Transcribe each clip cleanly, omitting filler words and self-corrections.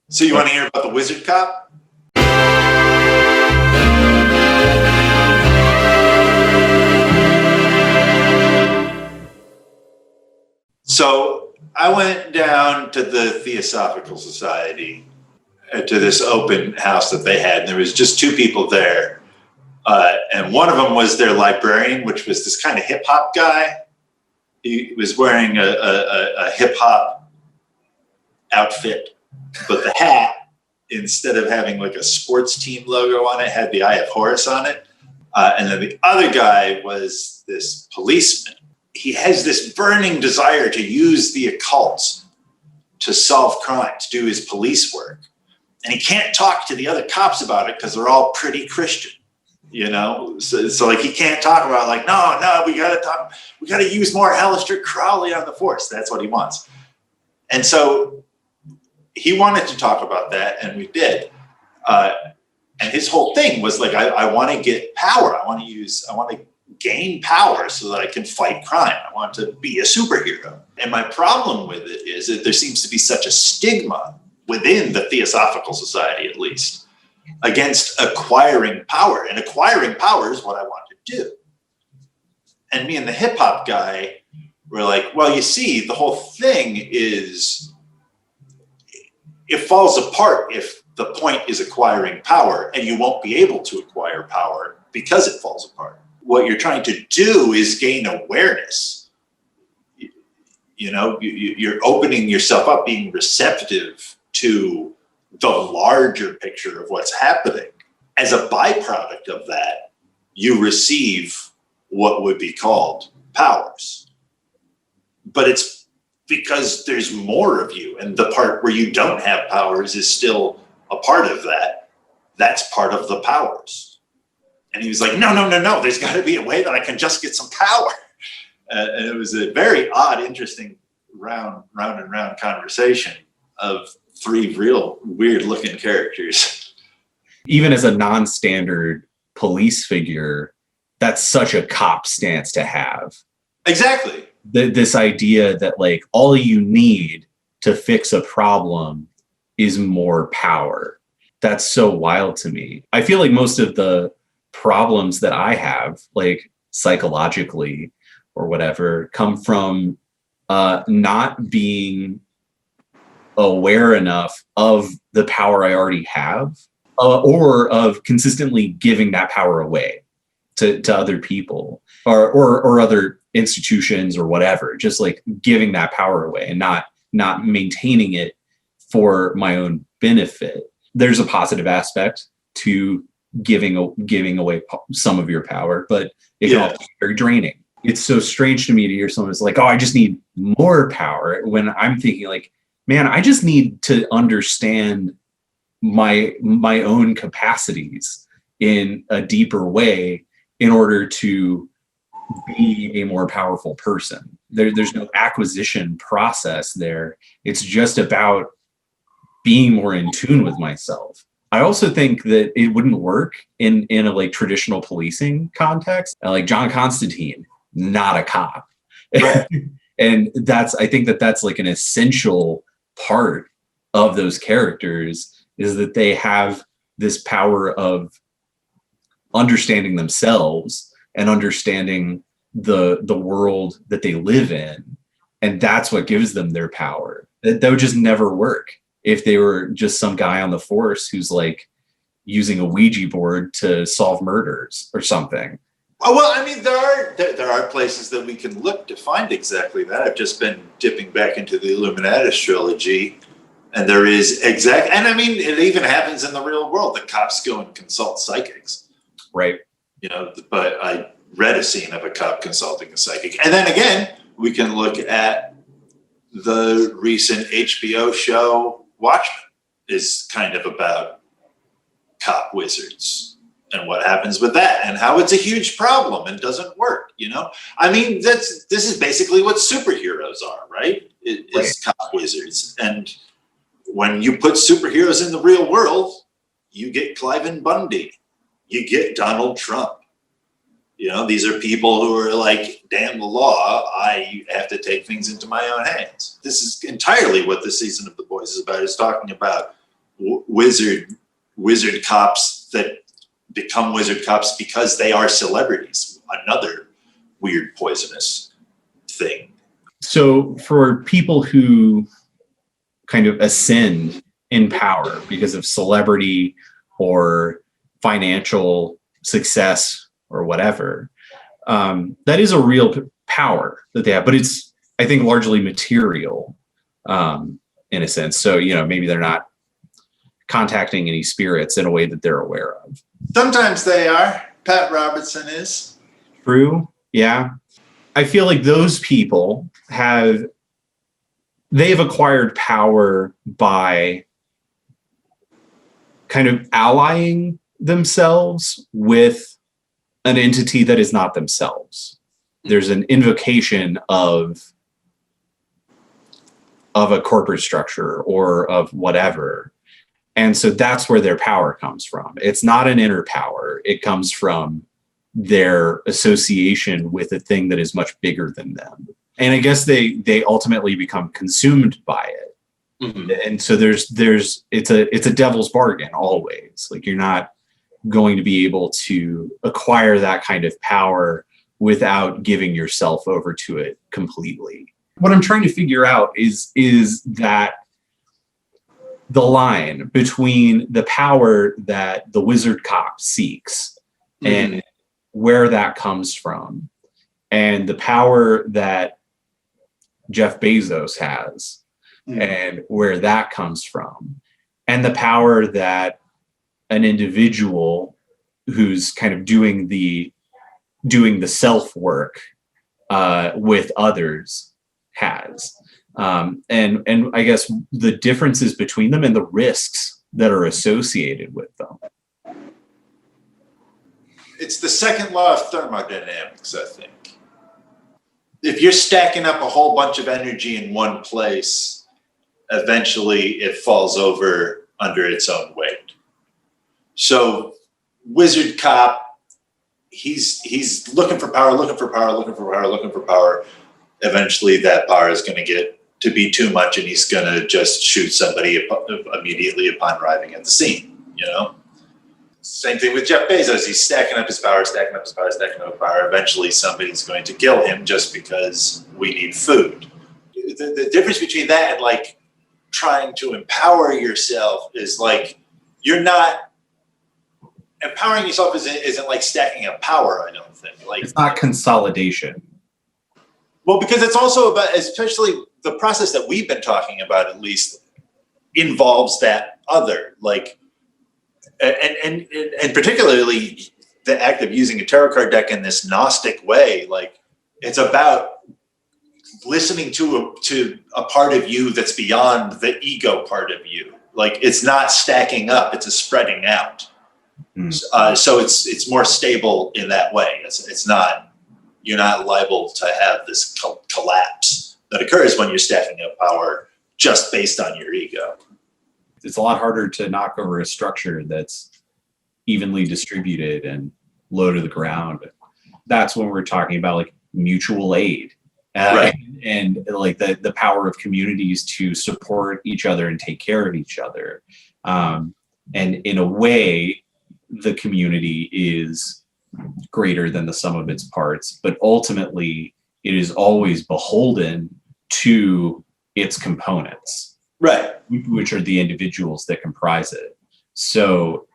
So you want to hear about the wizard cop? So I went down to the Theosophical Society, to this open house that they had, and there was just two people there. And one of them was their librarian, which was this kind of hip hop guy. He was wearing a hip hop outfit, but the hat, instead of having like a sports team logo on it, had the Eye of Horus on it. And then the other guy was this policeman. He has this burning desire to use the occult to solve crimes, do his police work. And he can't talk to the other cops about it because they're all pretty Christian, you know? So like he can't talk about like, no, we gotta use more Aleister Crowley on the force. That's what he wants. And so he wanted to talk about that, and we did. And his whole thing was like, I want to get power. I want to gain power so that I can fight crime. I want to be a superhero. And my problem with it is that there seems to be such a stigma within the Theosophical Society, at least, against acquiring power. And acquiring power is what I want to do. And me and the hip hop guy were like, well, you see, the whole thing is, it falls apart if the point is acquiring power, and you won't be able to acquire power because it falls apart. What you're trying to do is gain awareness. You know, you're opening yourself up, being receptive to the larger picture of what's happening. As a byproduct of that, you receive what would be called powers. But it's because there's more of you, and the part where you don't have powers is still a part of that. That's part of the powers. And he was like, no, there's got to be a way that I can just get some power. And it was a very odd, interesting round and round conversation of three real weird looking characters. Even as a non-standard police figure, that's such a cop stance to have. Exactly. This idea that like all you need to fix a problem is more power. That's so wild to me. I feel like most of the problems that I have, like psychologically or whatever, come from not being aware enough of the power I already have, or of consistently giving that power away to other people or other institutions or whatever, just like giving that power away and not maintaining it for my own benefit. There's a positive aspect to giving away some of your power, but it can also be very draining. It's so strange to me to hear someone who's like, oh, I just need more power, when I'm thinking like, man, I just need to understand my own capacities in a deeper way in order to be a more powerful person. There's no acquisition process there. It's just about being more in tune with myself. I also think that it wouldn't work in a like traditional policing context. Like John Constantine, not a cop. Right. And I think that's like an essential part of those characters, is that they have this power of understanding themselves and understanding the world that they live in. And that's what gives them their power. That would just never work if they were just some guy on the force who's like using a Ouija board to solve murders or something. Well, I mean, there are places that we can look to find exactly that. I've just been dipping back into the Illuminatus trilogy, and there is and I mean, it even happens in the real world. The cops go and consult psychics. Right. You know, but I read a scene of a cop consulting a psychic. And then again, we can look at the recent HBO show Watchmen, is kind of about cop wizards and what happens with that and how it's a huge problem and doesn't work, you know? I mean, this is basically what superheroes are, right? It's cop wizards. And when you put superheroes in the real world, you get Cliven Bundy, you get Donald Trump. You know, these are people who are like, damn the law, I have to take things into my own hands. This is entirely what this season of The Boys is about. It's talking about wizard cops that become wizard cops because they are celebrities. Another weird poisonous thing. So for people who kind of ascend in power because of celebrity or financial success or whatever, that is a real power that they have, but it's, I think, largely material in a sense. So, maybe they're not contacting any spirits in a way that they're aware of. Sometimes they are. Pat Robertson is. True. Yeah. I feel like those people they've acquired power by kind of allying themselves with an entity that is not themselves. There's an invocation of a corporate structure or of whatever. And so that's where their power comes from. It's not an inner power. It comes from their association with a thing that is much bigger than them. And I guess they ultimately become consumed by it. Mm-hmm. And so it's a devil's bargain always. Like, you're not going to be able to acquire that kind of power without giving yourself over to it completely. What I'm trying to figure out is that the line between the power that the wizard cop seeks and where that comes from, and the power that Jeff Bezos has and where that comes from, and the power that an individual who's kind of doing the self work with others has. And I guess the differences between them and the risks that are associated with them. It's the second law of thermodynamics, I think. If you're stacking up a whole bunch of energy in one place, eventually it falls over under its own weight. So Wizard Cop, he's looking for power. Eventually that power is going to get to be too much, and he's going to just shoot somebody immediately upon arriving at the scene, Same thing with Jeff Bezos. He's stacking up his power. Eventually somebody's going to kill him just because we need food. The difference between that and like trying to empower yourself is like, you're not empowering yourself isn't like stacking up power, I don't think. Like, it's not consolidation. Well, because it's also about, especially the process that we've been talking about, at least, involves that other, like, and particularly the act of using a tarot card deck in this Gnostic way. Like, it's about listening to a part of you that's beyond the ego part of you. Like, it's not stacking up; it's a spreading out. So it's more stable in that way. It's not. You're not liable to have this collapse that occurs when you're stacking up power just based on your ego. It's a lot harder to knock over a structure that's evenly distributed and low to the ground. That's when we're talking about like mutual aid, right? And like the power of communities to support each other and take care of each other. And in a way, the community is greater than the sum of its parts, but ultimately it is always beholden to its components, right? Which are the individuals that comprise it. So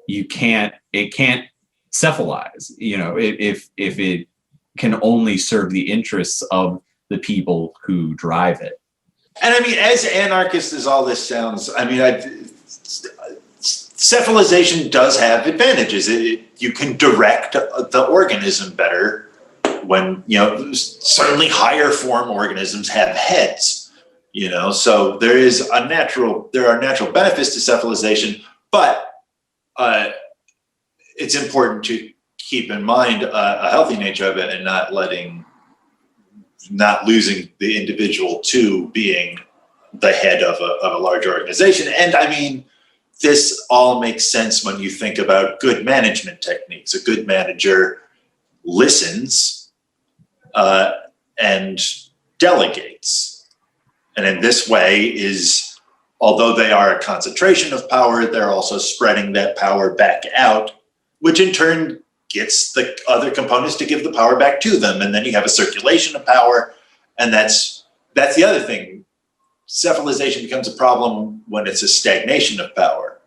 it can't cephalize, if it can only serve the interests of the people who drive it. And I mean, as anarchist as all this sounds, I mean, cephalization does have advantages. You can direct the organism better when, certainly higher form organisms have heads, so there are natural benefits to cephalization, but it's important to keep in mind a healthy nature of it and not losing the individual to being the head of a large organization. And I mean, this all makes sense when you think about good management techniques. A good manager listens and delegates, and in this way is although they are a concentration of power, they're also spreading that power back out, which in turn gets the other components to give the power back to them. And then you have a circulation of power. And that's the other thing. Cephalization becomes a problem when it's a stagnation of power.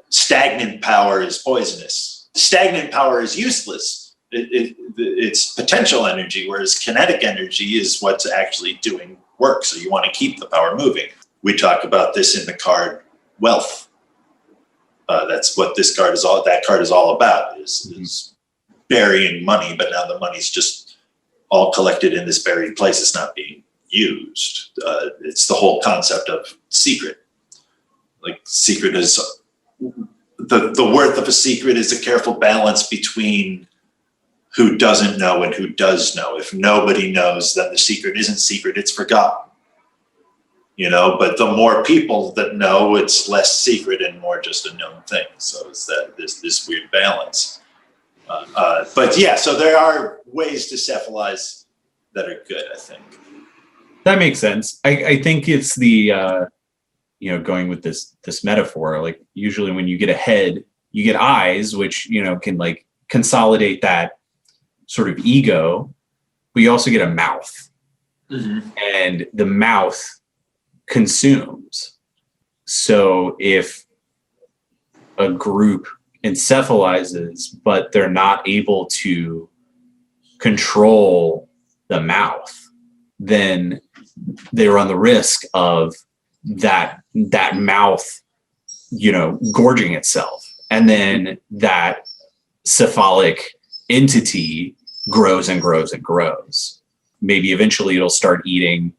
Stagnant power is poisonous. Stagnant power is useless. It's potential energy, whereas kinetic energy is what's actually doing work. So you want to keep the power moving. We talk about this in the card wealth. That's what this card is all. That card is all about is burying money, but now the money's just all collected in this buried place. It's not being used. It's the whole concept of secret. Like secret is the worth of a secret is a careful balance between who doesn't know and who does know. If nobody knows, then the secret isn't secret, it's forgotten. But the more people that know, it's less secret and more just a known thing. So it's that this weird balance. But yeah, so there are ways to cephalize that are good, I think. That makes sense. I think it's the going with this metaphor, like usually when you get a head, you get eyes, which can like consolidate that sort of ego, but you also get a mouth. And the mouth consumes. So if a group encephalizes, but they're not able to control the mouth, then they run the risk of that mouth, gorging itself. And then that cephalic entity grows and grows and grows. Maybe eventually it'll start eating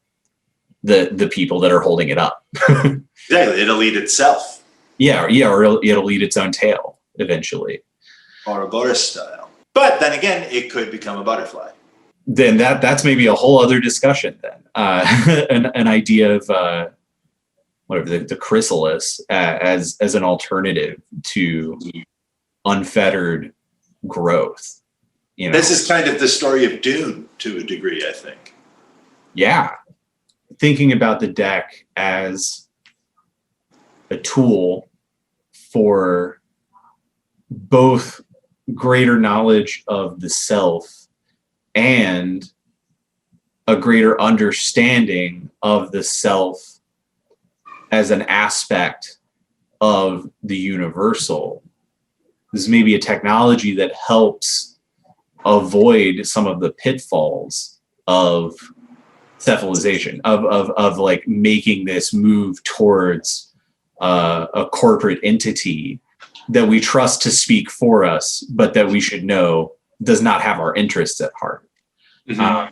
the people that are holding it up. Exactly. It'll eat itself. Yeah, or it'll eat its own tail eventually. Ouroboros style. But then again, it could become a butterfly. Then that's maybe a whole other discussion then. An idea of the chrysalis as an alternative to unfettered growth. This is kind of the story of Dune to a degree, I think. Yeah. Thinking about the deck as a tool for both greater knowledge of the self and a greater understanding of the self as an aspect of the universal. This is maybe a technology that helps avoid some of the pitfalls of cephalization, of like making this move towards a corporate entity that we trust to speak for us, but that we should know does not have our interests at heart.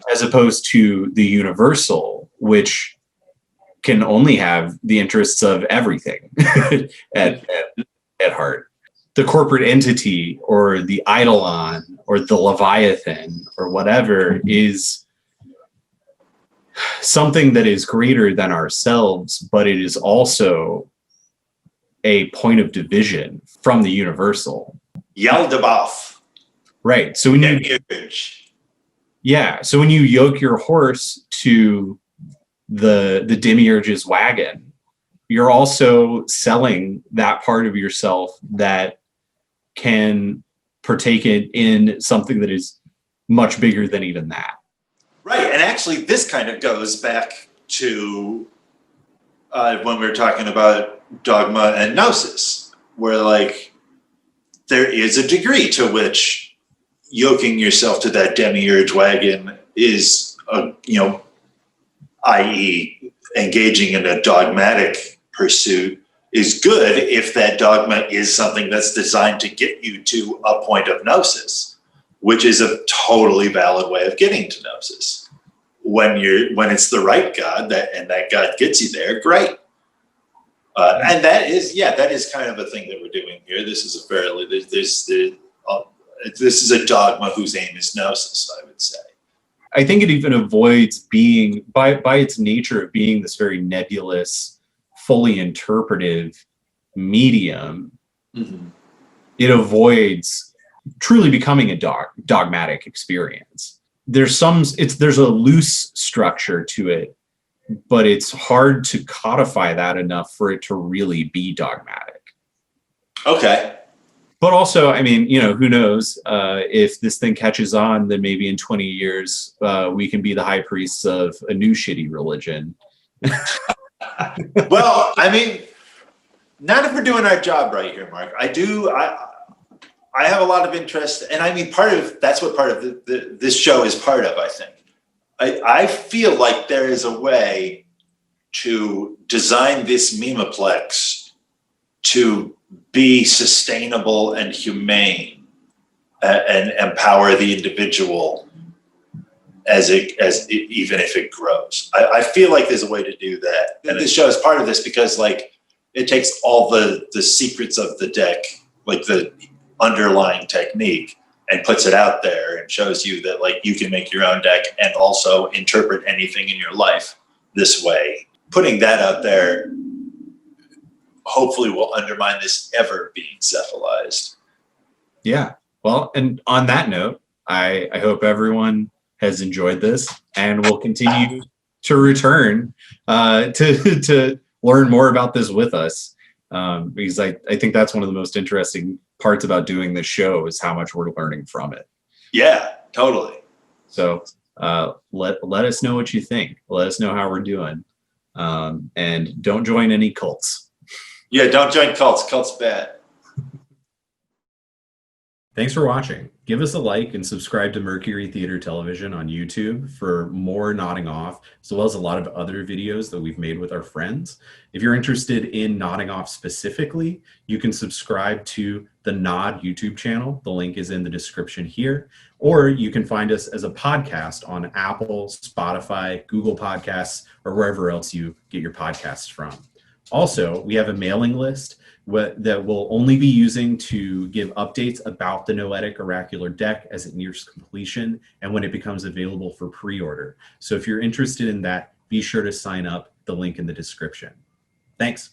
As opposed to the universal, which can only have the interests of everything at heart. The corporate entity or the eidolon or the leviathan or whatever is something that is greater than ourselves, but it is also a point of division from the universal. Yaldabaoth. Right. So when so when you yoke your horse to the demiurge's wagon, you're also selling that part of yourself that can partake in something that is much bigger than even that. Right. And actually, this kind of goes back to when we were talking about dogma and gnosis, where like there is a degree to which yoking yourself to that demiurge wagon is, i.e. engaging in a dogmatic pursuit is good if that dogma is something that's designed to get you to a point of gnosis, which is a totally valid way of getting to gnosis. When it's the right God and that God gets you there, great. And that is kind of a thing that we're doing here. This is this is a dogma whose aim is gnosis, I would say. I think it even avoids being, by its nature of being this very nebulous, fully interpretive medium, it avoids truly becoming a dogmatic experience. There's a loose structure to it but it's hard to codify that enough for it to really be dogmatic. Okay. But also, I mean, who knows? If this thing catches on, then maybe in 20 years, we can be the high priests of a new shitty religion. Well, I mean, not if we're doing our job right here, Mark. I have a lot of interest, and I mean, that's what part of this show is part of, I think. I feel like there is a way to design this memeplex to be sustainable and humane and empower the individual even if it grows. I feel like there's a way to do that. And this show is part of this because like it takes all the secrets of the deck, like the underlying technique, and puts it out there and shows you that like you can make your own deck and also interpret anything in your life this way. Putting that out there hopefully will undermine this ever being cephalized. Yeah. Well, and on that note, I hope everyone has enjoyed this and will continue to return to learn more about this with us. Because I think that's one of the most interesting parts about doing this show is how much we're learning from it. Yeah, totally. So let us know what you think. Let us know how we're doing. And don't join any cults. Yeah, don't join cults. Cults bad. Thanks for watching. Give us a like and subscribe to Mercury Theater Television on YouTube for more nodding off, as well as a lot of other videos that we've made with our friends. If you're interested in nodding off specifically, you can subscribe to the Nod YouTube channel. The link is in the description here. Or you can find us as a podcast on Apple, Spotify, Google Podcasts, or wherever else you get your podcasts from. Also, we have a mailing list that we'll only be using to give updates about the Noetic Oracular deck as it nears completion and when it becomes available for pre-order. So if you're interested in that, be sure to sign up. The link in the description. Thanks.